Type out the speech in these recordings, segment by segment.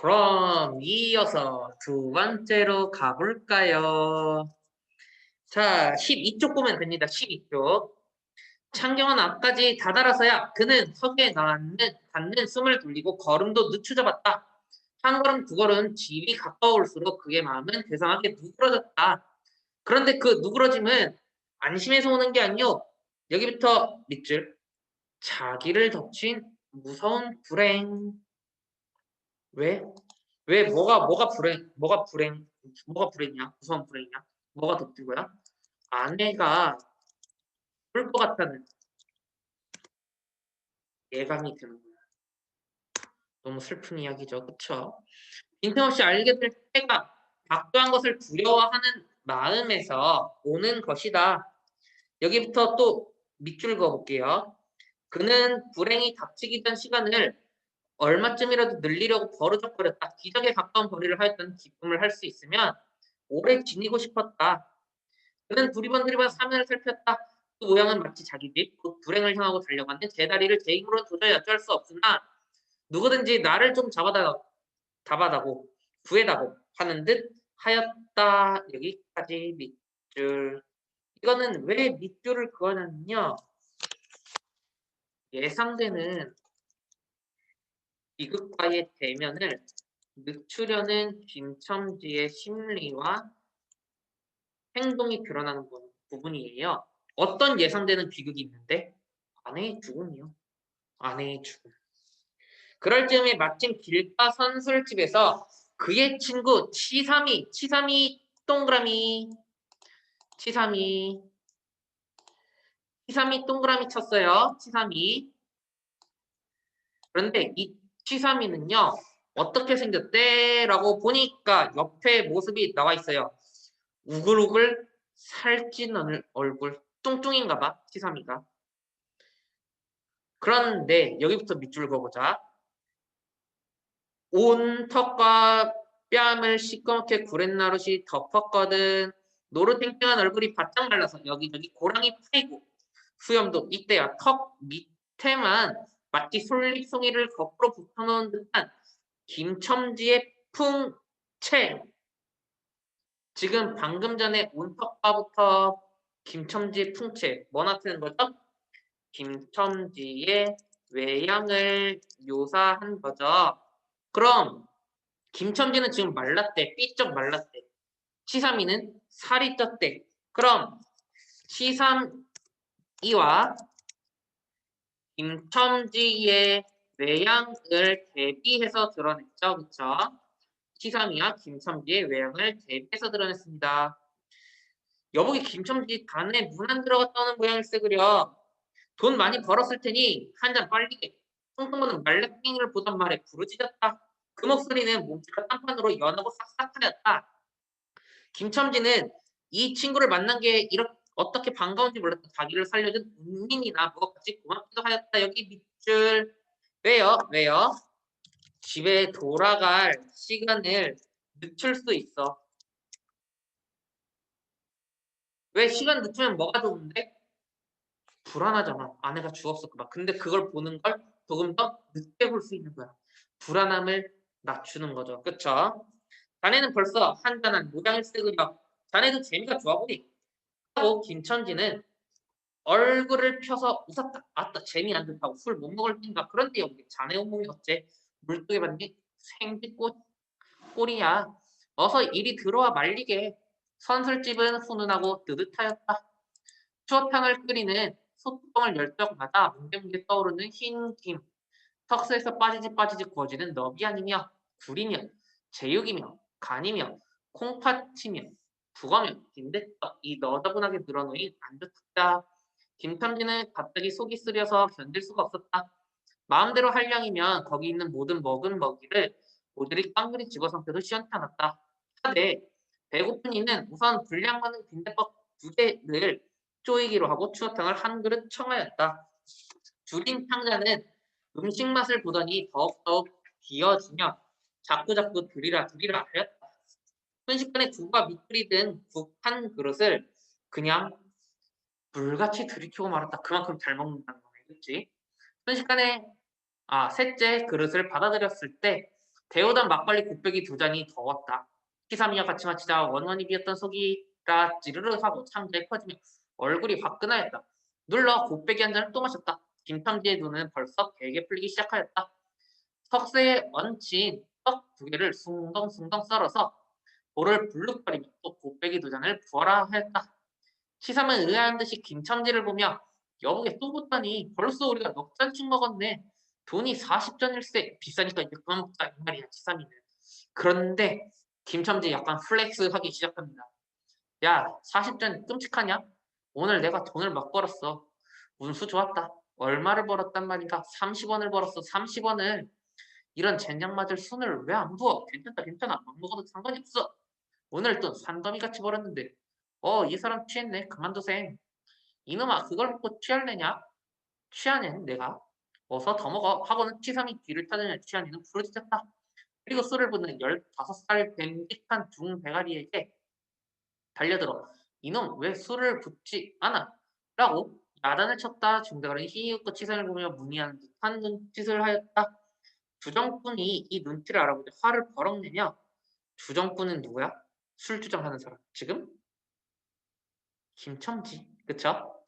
그럼 이어서 두 번째로 가볼까요? 자, 12쪽 보면 됩니다. 12쪽. 창경은 앞까지 다다라서야 그는 서기에 닿는 숨을 돌리고 걸음도 늦추잡았다. 한 걸음 두 걸음 집이 가까울수록 그의 마음은 괴상하게 누그러졌다. 그런데 그 누그러짐은 안심해서 오는 게 아니요. 여기부터 밑줄. 자기를 덮친 무서운 불행. 왜? 왜 뭐가 불행이야? 무서운 불행이야? 뭐가 덮친 거야? 아내가 울 것 같다는 예감이 드는 거야. 너무 슬픈 이야기죠, 그쵸? 빈틈없이 알게 될 때가 박도한 것을 두려워하는 마음에서 오는 것이다. 여기부터 또 밑줄 그어볼게요. 그는 불행이 닥치기 전 시간을 얼마쯤이라도 늘리려고 버르적거렸다. 기적에 가까운 벌이를 하였던 기쁨을 할 수 있으면 오래 지니고 싶었다. 그는 두리번두리번 사면을 살폈다. 그 모양은 마치 자기 집, 곧 불행을 향하고 달려가는 제 다리를 제 힘으로 도저히 어쩔 수 없으나 누구든지 나를 좀 잡아다고 구해다고 하는 듯 하였다. 여기까지 밑줄. 이거는 왜 밑줄을 그어놨냐? 예상되는 비극과의 대면을 늦추려는 김첨지의 심리와 행동이 드러나는 부분이에요. 어떤 예상되는 비극이 있는데? 아내의 죽음이요. 아내의 죽음. 그럴 즈음에 마침 길가 선술집에서 그의 친구 치삼이 동그라미, 치삼이, 치삼이 동그라미 쳤어요. 치삼이. 그런데 이 치삼이는요, 어떻게 생겼대? 라고 보니까 옆에 모습이 나와 있어요. 우글우글 살찐 얼굴. 뚱뚱인가 봐, 치삼이가. 그런데 여기부터 밑줄 그어보자. 온 턱과 뺨을 시꺼멓게 구렛나룻이 덮었거든. 노릇탱탱한 얼굴이 바짝 말라서 여기저기 고랑이 파이고 수염도 이때야 턱 밑에만 마치 솔잎송이를 거꾸로 붙여놓은 듯한 김첨지의 풍채. 지금 방금 전에 온턱과부터 김첨지의 풍채 뭐 나타낸 거죠? 김첨지의 외양을 묘사한 거죠. 그럼 김첨지는 지금 말랐대. 삐쩍 말랐대. 치삼이는 살이 쪘대. 그럼 치삼이와 김첨지의 외양을 대비해서 드러냈죠. 그쵸? 치삼이와 김첨지의 외양을 대비해서 드러냈습니다. 여보기 김첨지 단에 문 안 들어갔다는 모양일세 그려. 돈 많이 벌었을 테니 한 잔 빨리게. 뚱뚱보는 말랭이를 보던 말에 부르짖었다. 그 목소리는 몸집과 딴판으로 연하고 싹싹하였다. 김첨지는 이 친구를 만난 게 어떻게 반가운지 몰랐다. 자기를 살려준 은민이나 무엇같이 고맙기도 하였다. 여기 밑줄. 왜요? 왜요? 집에 돌아갈 시간을 늦출 수 있어. 왜 시간 늦추면 뭐가 좋은데? 불안하잖아. 아내가 죽었을까 봐. 근데 그걸 보는 걸 조금 더 늦게 볼 수 있는 거야. 불안함을 낮추는 거죠. 그쵸? 자네는 벌써 한잔한 모양일세 그려. 자네도 재미가 좋아 보니. 하고 김천지는 얼굴을 펴서 웃었다. 아따 재미 안 든다고 술 못 먹을 텐가. 그런데 여기 자네 온몸이 어째 물속에 반니 생쥐꽃 꼴이야. 어서 이리 들어와 말리게. 선술집은 훈훈하고 뜨뜻하였다. 추어탕을 끓이는 솥뚜껑을 열 적마다 뭉게뭉게 떠오르는 흰 김. 석쇠에서 빠지지 구워지는 너비 아니며 굴이며 제육이며 간이며 콩팥이며 북어며 빈대떡 이 너저분하게 늘어놓인 안주특다. 김첨지는 갑자기 속이 쓰려서 견딜 수가 없었다. 마음대로 할 양이면 거기 있는 모든 먹은 먹이를 모조리 깡그리 집어삼켜도 시원찮았다. 하되 배고픈 이는 우선 분량 많은 빈대떡 2개를 쪼이기로 하고 추어탕을 한 그릇 청하였다. 줄인 탕자는 음식 맛을 보더니 더욱더욱 비어지며 자꾸자꾸 두리라 하였다. 순식간에 국과 밑끓이 든 국 한 그릇을 그냥 불같이 들이키고 말았다. 그만큼 잘 먹는다는 거네, 그치? 순식간에 셋째 그릇을 받아들였을 때 데우던 막걸리 곱빼기 2잔이 더웠다. 치삼이와 같이 마치자 원원이 비었던 속이라 찌르르 하고 창자에 퍼지며 얼굴이 화끈하였다. 눌러 곱빼기 1잔을 또 마셨다. 김첨지의 눈은 벌써 베게 풀리기 시작하였다. 석쇠에 얹힌 떡 2개를 숭덩숭덩 썰어서 볼을 불룩거리며 또 곱빼기 2잔을 부어라 하였다. 치삼은 의아한 듯이 김첨지를 보며 여보게 또 붓다니 벌써 우리가 넉 잔씩 먹었네. 돈이 40전일세. 비싸니까 이제 그만 먹자 이 말이야 치삼이는. 그런데 김첨지 약간 플렉스하기 시작합니다. 야 40전 끔찍하냐? 오늘 내가 돈을 막 벌었어. 운수 좋았다. 얼마를 벌었단 말인가? 30원을 벌었어. 30원을. 이런 젠장 맞을 순을 왜 안 부어? 괜찮다 괜찮아. 막 먹어도 상관이 없어. 오늘 돈 산더미같이 벌었는데 이 사람 취했네. 그만두셈. 이놈아 그걸 먹고 취할래냐? 취하는 내가 어서 더 먹어 하고는 치삼이 뒤를 타더니 취한이는 부르짖었다. 그리고 술을 붓는 15살 뱀직한 중대가리에게 달려들어 이놈 왜 술을 붓지 않아? 라고 야단을 쳤다. 중대가리는 히히웃고 치삼을 보며 문의하는 듯한 눈짓을 하였다. 주정꾼이 이 눈치를 알아보자 화를 버럭 내며 주정꾼은 누구야? 술주정하는 사람. 지금? 김첨지. 그쵸?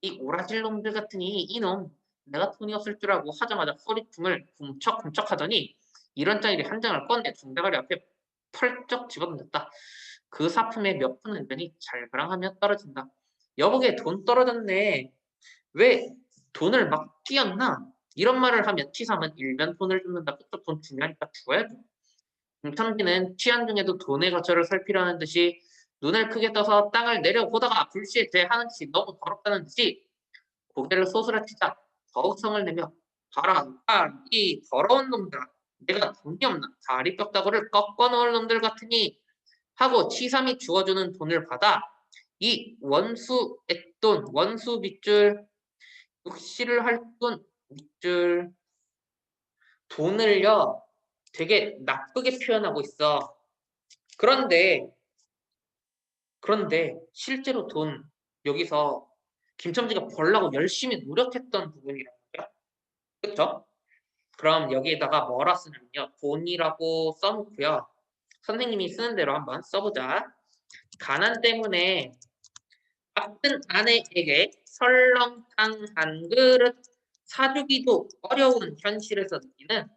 이 오라질 놈들 같으니 이놈 내가 돈이 없을 줄 알고 하자마자 허리춤을 굼쩍굼쩍 하더니 이런 짜리 한 장을 꺼내 중대가리 앞에 펄쩍 집어던졌다. 그 사품에 몇 푼 은변히 잘그랑하며 떨어진다. 여보게 돈 떨어졌네. 왜 돈을 막 끼었나? 이런 말을 하면 치삼은 일면 돈을 줍는다. 그쪽 돈 중요하니까 주어야죠. 김첨지는 취한 중에도 돈의 거처를 살피려는 듯이 눈을 크게 떠서 땅을 내려보다가 불시에 대하는 듯이 너무 더럽다는 듯이 고개를 소스라치자 더욱 성을 내며 봐라 이 더러운 놈들아 내가 돈이 없나 다리 뼈다구를 꺾어 놓을 놈들 같으니 하고 치삼이 주어주는 돈을 받아 이 원수 앳돈 원수 밑줄 묵시를 할 돈 밑줄 돈을요 되게 나쁘게 표현하고 있어. 그런데 실제로 돈 여기서 김첨지가 벌라고 열심히 노력했던 부분이라는 거야. 그쵸? 그럼 여기에다가 뭐라 쓰냐면요. 돈이라고 써놓고요. 선생님이 쓰는 대로 한번 써보자. 가난 때문에 바쁜 아내에게 설렁탕 한 그릇 사주기도 어려운 현실에서 느끼는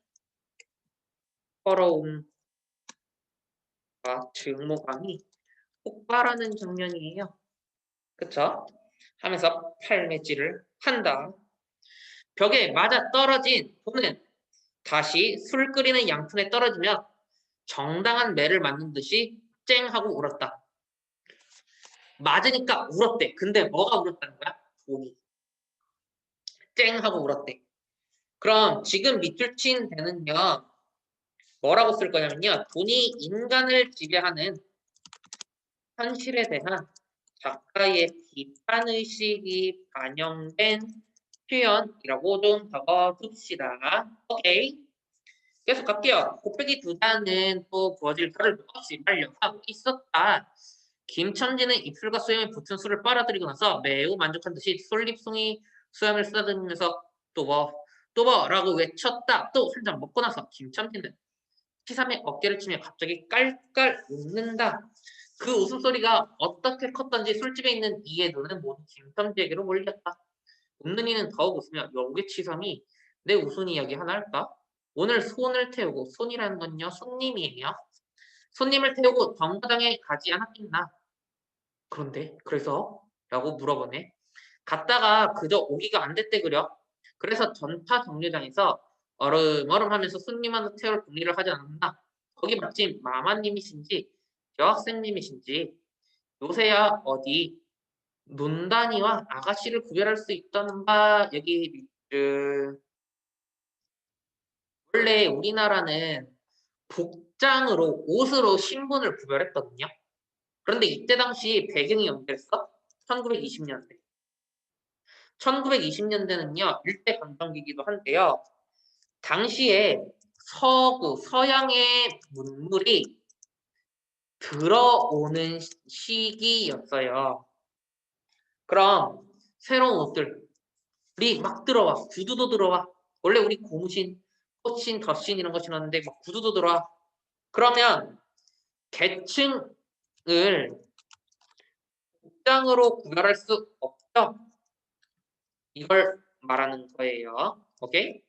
서러움과 증오감이 폭발하는 장면이에요. 그쵸? 하면서 팔매질을 한다. 벽에 맞아 떨어진 돈은 다시 술 끓이는 양푼에 떨어지며 정당한 매를 맞는 듯이 쨍 하고 울었다. 맞으니까 울었대. 근데 뭐가 울었다는 거야? 돈이. 쨍 하고 울었대. 그럼 지금 밑줄 친 대는요. 뭐라고 쓸 거냐면요. 돈이 인간을 지배하는 현실에 대한 작가의 비판의식이 반영된 표현이라고 좀 적어둡시다. 오케이. 계속 갈게요. 곱빼기 2잔은 또 부어질 별을 없이 말려하고 있었다. 김첨지는 입술과 수염에 붙은 술을 빨아들이고 나서 매우 만족한 듯이 솔잎송이 수염을 쓰다듬으면서 또 뭐 라고 외쳤다. 또 한 잔 먹고 나서 김첨지는 치삼의 어깨를 치며 갑자기 깔깔 웃는다. 그 웃음소리가 어떻게 컸던지 술집에 있는 이의 눈은 모두 김첨지에게로 몰렸다. 웃는 이는 더욱 웃으며 여우의 치삼이 내 웃은 이야기 하나 할까? 오늘 손을 태우고 손이라는 건요 손님이에요. 손님을 태우고 정거장에 가지 않았겠나? 그런데 그래서? 라고 물어보네. 갔다가 그저 오기가 안 됐대 그려. 그래서 전파 정류장에서 얼음얼음하면서 손님한테 태울 궁리를 하지 않았나? 거기 마침 마마님이신지 여학생님이신지 요새야 어디 논단이와 아가씨를 구별할 수 있다는 바 여기 원래 우리나라는 복장으로 옷으로 신분을 구별했거든요. 그런데 이때 당시 배경이 언제였어? 1920년대. 1920년대는요. 일제강점기이기도 한데요. 당시에 서양의 문물이 들어오는 시기였어요. 그럼 새로운 옷들이 막 들어와. 구두도 들어와. 원래 우리 고무신 꽃신, 덧신 이런 거 신었는데 막 구두도 들어와. 그러면 계층을 복장으로 구별할 수 없죠. 이걸 말하는 거예요. 오케이?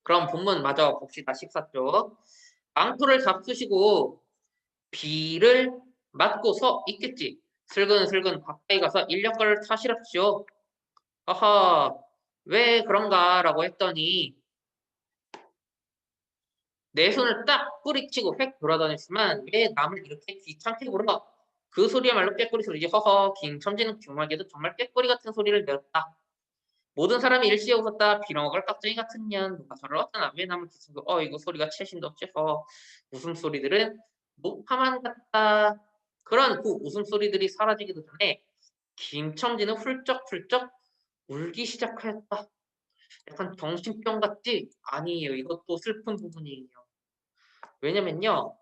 그럼 본문 마저 봅시다. 14쪽. 망토를 잡수시고 비를 맞고 서 있겠지. 슬근슬근 가까이 가서 인력거를 타시랍시오. 허허, 왜 그런가라고 했더니 내 손을 딱 뿌리치고 획 돌아다녔지만 왜 남을 이렇게 귀찮게 굴어? 그 소리야말로 꾀꼬리 소리지. 허허, 김첨지는 교말게도 정말 꾀꼬리 같은 소리를 내었다. 모든 사람이 일시에 웃었다. 비렁어걸 깍쟁이 같은 년. 누가 저를 어쩌나. 왜 남을 귀찮게 이거 소리가 채신도 없지. 웃음소리들은 목파만 같다. 그런 그 웃음소리들이 사라지기도 전에 김첨지는 훌쩍훌쩍 울기 시작하였다. 약간 정신병 같지? 아니에요. 이것도 슬픈 부분이에요. 왜냐면요.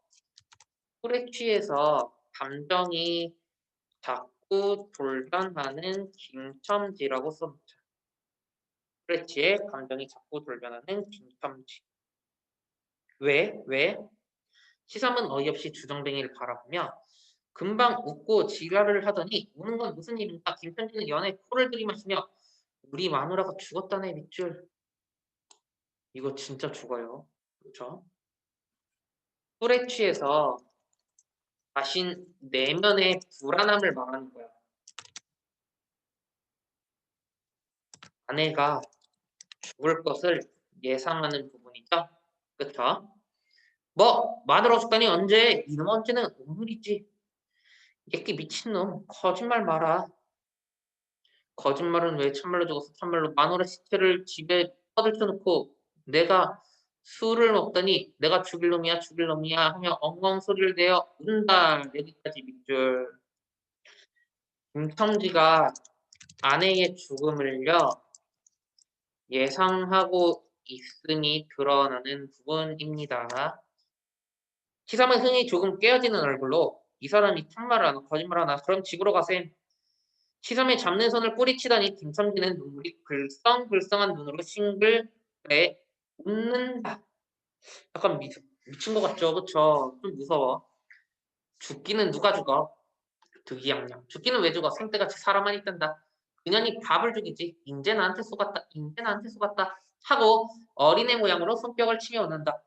술에 취해서 감정이 자꾸 돌변하는 김첨지라고 써놓죠. 술에 취해 감정이 자꾸 돌변하는 김첨지. 왜? 왜? 시삼은 어이없이 주정뱅이를 바라보며 금방 웃고 지랄을 하더니 우는 건 무슨 일인가? 김첨지는 연애 코를 들이마시며 우리 마누라가 죽었다네 밑줄. 이거 진짜 죽어요. 그렇죠? 술에 취해서 마신 내면의 불안함을 말하는 거야. 아내가 죽을 것을 예상하는 부분이죠. 그쵸? 뭐 마누라 죽다니 언제? 이놈 언제는 오늘이지. 이새끼 미친놈 거짓말 마라. 거짓말은 왜 참말로 죽었어? 참말로 마누라 시체를 집에 퍼들쳐놓고 내가 술을 먹더니 내가 죽일 놈이야 죽일 놈이야 하며 엉엉 소리를 내어 운다. 여기까지 밑줄. 김첨지가 아내의 죽음을요 예상하고 있음이 드러나는 부분입니다. 시삼은 흔히 조금 깨어지는 얼굴로 이 사람이 참말을 하나 거짓말 하나 그럼 집으로 가셈. 시삼의 잡는 손을 뿌리치더니 김첨지는 눈물이 글썽글썽한 눈으로 싱글에 웃는다. 약간 미친 것 같죠? 그쵸? 좀 무서워. 죽기는 누가 죽어? 득이양양. 죽기는 왜 죽어? 생때같이 사람만 있단다. 그년이 밥을 죽이지. 인제 나한테 속았다. 인제 나한테 속았다. 하고 어린애 모양으로 손뼉을 치며 웃는다.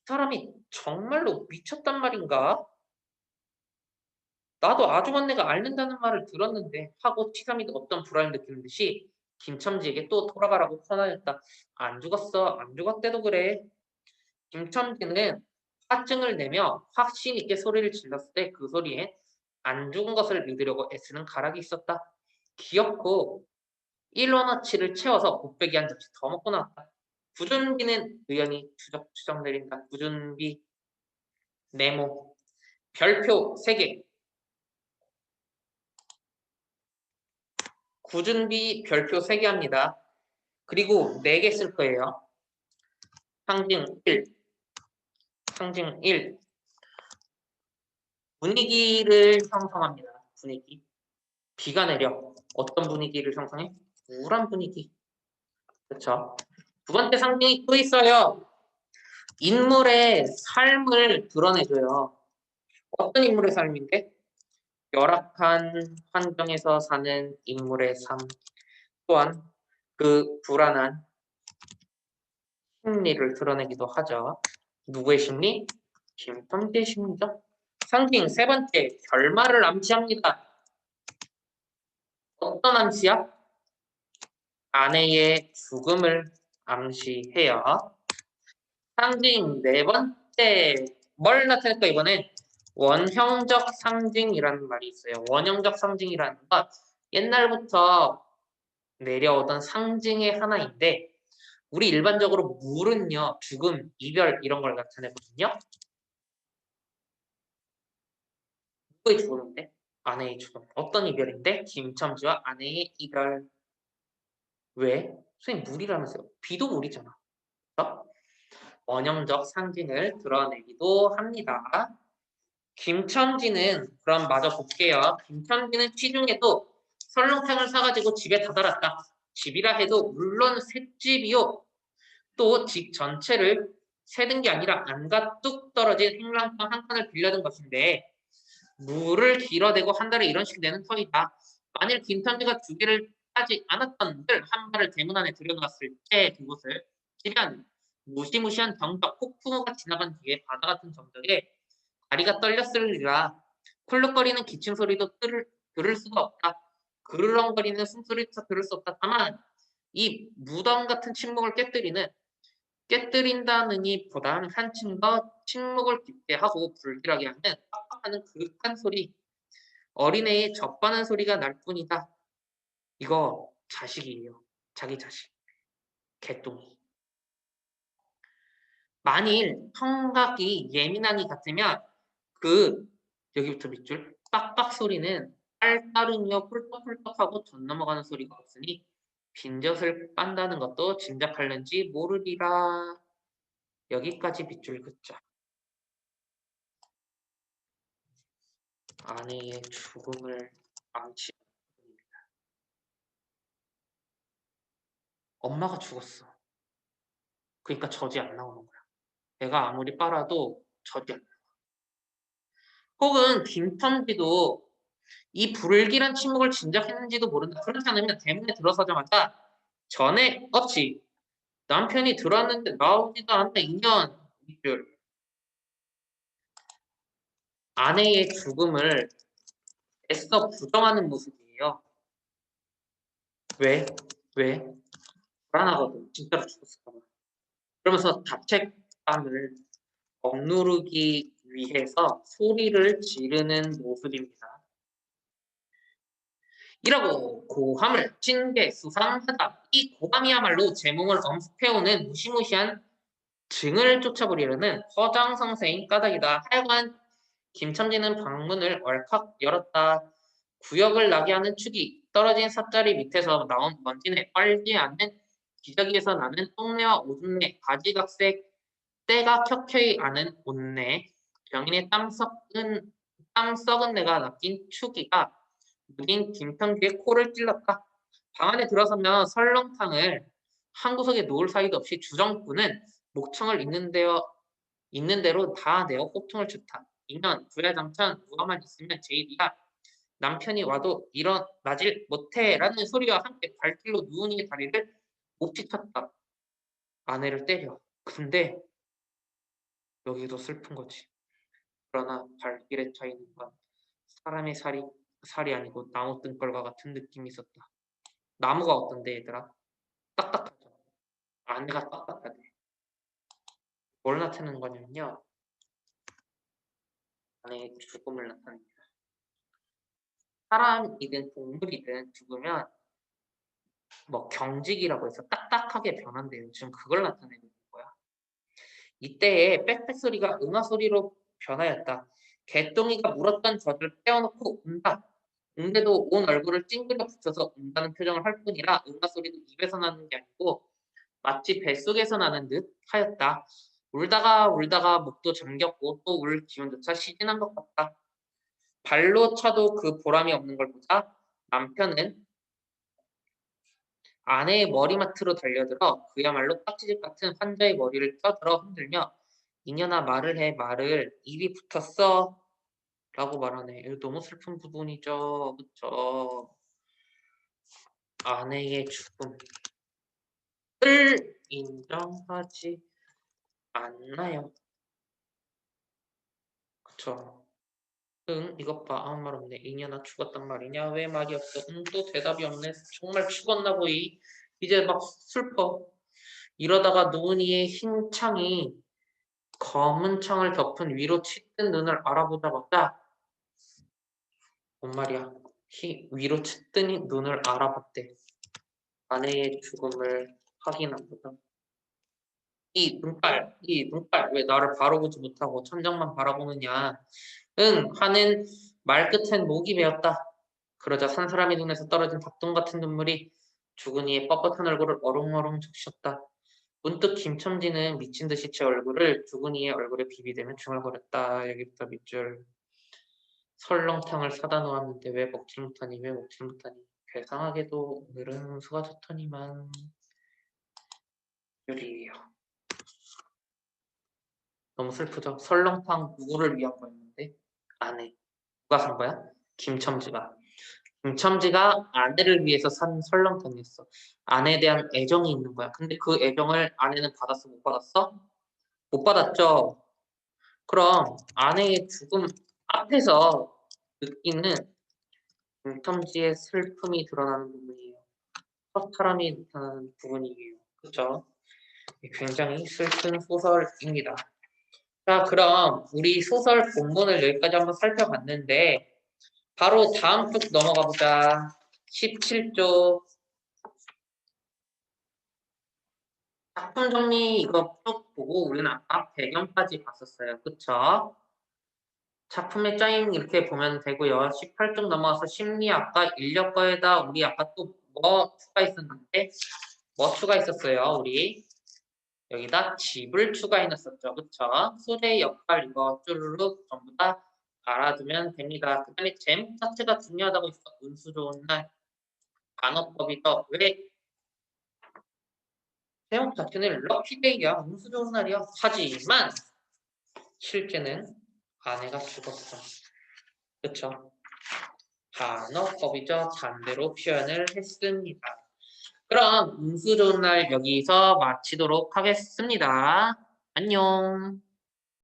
사람이 정말로 미쳤단 말인가? 나도 아주머니가 앓는다는 말을 들었는데 하고 치삼이도 어떤 불안을 느끼는 듯이 김첨지에게 또 돌아가라고 권하였다. 안 죽었어. 안 죽었대도 그래. 김첨지는 화증을 내며 확신 있게 소리를 질렀을 때 그 소리에 안 죽은 것을 믿으려고 애쓰는 가락이 있었다. 귀엽고 1원어치를 채워서 곱빼기 한 접시 더 먹고 나왔다. 구준비는 의연히 추적추적 내린다. 구준비 네모 별표 3개. 구준비 별표 3개 합니다. 그리고 4개 쓸 거예요. 상징 1. 상징 1. 분위기를 형성합니다. 분위기. 비가 내려. 어떤 분위기를 형성해? 우울한 분위기. 그렇죠? 두 번째 상징이 또 있어요. 인물의 삶을 드러내줘요. 어떤 인물의 삶인데? 열악한 환경에서 사는 인물의 삶. 또한 그 불안한 심리를 드러내기도 하죠. 누구의 심리? 김첨지의 심리죠. 상징 세 번째, 결말을 암시합니다. 어떤 암시야? 아내의 죽음을 암시해요. 상징 네 번째, 뭘 나타낼까 이번엔? 원형적 상징이라는 말이 있어요. 원형적 상징이라는 건 옛날부터 내려오던 상징의 하나인데 우리 일반적으로 물은요, 죽음, 이별 이런 걸 나타내거든요. 누구의 죽음인데? 아내의 죽음. 어떤 이별인데? 김첨지와 아내의 이별. 왜? 선생님 물이라면서요. 비도 물이잖아. 그렇죠? 원형적 상징을 드러내기도 합니다. 김첨지는 그럼 마저 볼게요. 김첨지는 취중에도 설렁탕을 사가지고 집에 다다랐다. 집이라 해도 물론 셋집이요. 또 집 전체를 새든 게 아니라 안과 뚝 떨어진 행랑방 한 칸을 빌려든 것인데 물을 길어대고 한 달에 이런 식 내는 터이다. 만일 김탐지가 두 개를 따지 않았던 분들 한 발을 대문 안에 들여놨을 때 그곳을 지면 무시무시한 병적 폭풍우가 지나간 뒤에 바다 같은 정적에 다리가 떨렸으리라. 쿨룩거리는 기침 소리도 들을 수가 없다. 그르렁거리는 숨소리도 들을 수 없다. 다만 이 무덤 같은 침묵을 깨뜨린다느니 보단 한층 더 침묵을 깊게 하고 불길하게 하는 빡빡하는 그윽한 소리, 어린애의 젖바는 소리가 날 뿐이다. 이거 자식이에요. 자기 자식. 개똥이. 만일 청각이 예민한 이 같으면 그 여기부터 밑줄 빡빡 소리는 딸따릉이어 꿀떡꿀떡하고 전 넘어가는 소리가 없으니 빈젖을 빤다는 것도 짐작할는지 모르리라. 여기까지 밑줄 긋자. 아내의 죽음을 망치. 엄마가 죽었어. 그러니까 젖이 안 나오는 거야. 내가 아무리 빨아도 젖이 안 나와. 혹은 김첨지도 이 불길한 침묵을 짐작했는지도 모른다. 그렇지 않으면 대문에 들어서자마자 전에 없이 남편이 들어왔는데 나오지도 않았다. 2년 밑줄. 아내의 죽음을 애써 부정하는 모습이에요. 왜? 왜? 불안하거든. 진짜로 죽었을까 봐. 그러면서 자책감을 억누르기 위해서 소리를 지르는 모습입니다. 이라고 고함을 징계 수상하다. 이 고함이야말로 제 몸을 엄습해오는 무시무시한 증을 쫓아버리려는 허장성세인 까닭이다. 하여간 김첨지는 방문을 얼칵 열었다. 구역을 나게 하는 축이 떨어진 삿자리 밑에서 나온 먼지에 빨지 않는 기저귀에서 나는 똥내와 오줌내, 가지각색 때가 켜켜이 아는 옷내, 병인의 땀 썩은 내가 낚인 축이가 무딘 김첨지의 코를 찔렀다. 방 안에 들어서면 설렁탕을 한 구석에 놓을 사이도 없이 주정부는 목청을 있는 대로 다 내어 호통을 쳤다. 이년 부야장천 누가만 있으면 제일이야. 남편이 와도 일어나질 못해 라는 소리와 함께 발길로 누운 이의 다리를 몹시 쳤다. 아내를 때려. 근데 여기도 슬픈 거지. 그러나 발길에 차이는 건 사람의 살이 아니고 나무 등걸과 같은 느낌이 있었다. 나무가 어떤데 얘들아? 딱딱하죠. 아내가 딱딱하대. 뭘 나타내는 거냐면요. 아내의 죽음을 나타냅니다. 사람이든 동물이든 죽으면 뭐 경직이라고 해서 딱딱하게 변한대요. 지금 그걸 나타내는 거야. 이때에 빽빽 소리가 응아 소리로 변하였다. 개똥이가 물었던 젖을 빼어놓고 운다. 운데도 온 얼굴을 찡그려 붙여서 운다는 표정을 할 뿐이라 응아 소리도 입에서 나는 게 아니고 마치 뱃속에서 나는 듯 하였다. 울다가 목도 잠겼고 또 울 기운조차 시진한 것 같다. 발로 차도 그 보람이 없는 걸 보자 남편은 아내의 머리맡으로 달려들어 그야말로 딱지집 같은 환자의 머리를 껴들어 흔들며 이년아 말을 해 말을 입이 붙었어 라고 말하네. 이거 너무 슬픈 부분이죠. 그쵸? 아내의 죽음을 인정하지 않나요? 그쵸? 응, 이것 봐. 아무 말 없네. 이년아 죽었단 말이냐? 왜 말이 없어? 응, 또 대답이 없네. 정말 죽었나 보이. 이제 막 슬퍼. 이러다가 노은이의 흰 창이 검은 창을 덮은 위로 치뜬 눈을 알아보자마자 뭔 말이야? 위로 치뜬 눈을 알아봤대. 아내의 죽음을 확인합니다. 이 눈깔 왜 나를 바라보지 못하고 천장만 바라보느냐? 응 하는 말끝엔 목이 메었다. 그러자 산 사람의 눈에서 떨어진 닭똥 같은 눈물이 죽은 이의 뻣뻣한 얼굴을 어롱어롱 적셨다. 문득 김첨지는 미친 듯이 제 얼굴을 죽은 이의 얼굴에 비비대며 중얼거렸다. 여기부터 밑줄. 설렁탕을 사다 놓았는데 왜 먹질 못하니 왜 먹질 못하니. 괴상하게도 오늘은 운수가 좋더니만. 유리예요. 너무 슬프죠? 설렁탕 누구를 위한 거였는데? 아내. 누가 산 거야? 김첨지가. 김첨지가 아내를 위해서 산 설렁탕이었어. 아내에 대한 애정이 있는 거야. 근데 그 애정을 아내는 받았어? 못 받았어? 못 받았죠? 그럼 아내의 죽음 앞에서 느끼는 김첨지의 슬픔이 드러나는 부분이에요. 허탈함이 나타나는 부분이에요. 그렇죠? 굉장히 슬픈 소설입니다. 자, 그럼 우리 소설 본문을 여기까지 한번 살펴봤는데 바로 다음 쪽 넘어가 보자. 17쪽. 작품 정리 이거 쭉 보고 우리는 아까 배경까지 봤었어요. 그쵸? 작품의 짜임 이렇게 보면 되고요. 18쪽 넘어와서 심리학과 인력거에다 우리 아까 또 뭐 추가했었는데 뭐 추가했었어요. 우리 여기다 집을 추가해놨었죠. 그쵸? 소재의 역할 이거 쭈루룩 전부 다 알아두면 됩니다. 그 다음에 제목 자체가 중요하다고 했어. 운수 좋은 날. 간호법이 더 왜 제목 자체는 럭키데이야. 운수 좋은 날이야. 하지만 실제는 아내가 죽었어. 그쵸? 간호법이죠. 반대로 표현을 했습니다. 그럼 운수 좋은 날 여기서 마치도록 하겠습니다. 안녕.